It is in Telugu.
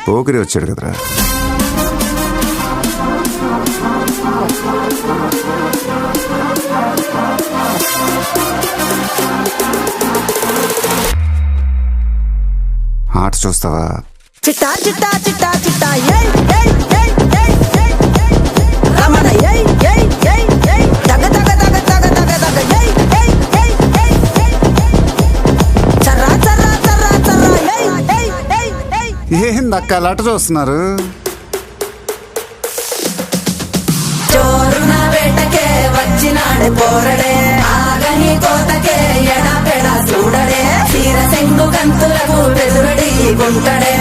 పోకిరి వచ్చాడు కదరా. ఆట చూస్తావా? చిట్టా చిట్టా చిట్టా చిట్టా ఏయ్ ఏయ్ ఏయ్ ఏయ్ ఏయ్ రమణ ఏయ్ ఏయ్ ఏయ్ ఏయ్ దగ దగ దగ దగ దగ దగ ఏయ్ ఏయ్ ఏయ్ ఏయ్ ఏయ్ చర్రా చర్రా చర్రా చర్రా ఏయ్ ఏయ్ ఏయ్ ఏయ్ ఏందక్క అలా చూస్తున్నారు? చోరున వేటకే వచ్చినాడు పోరడే ఆగని కోతకే ఎడా పెడా చూడడే తీర సెంగు గంతులకు బెదురడి గుంటడే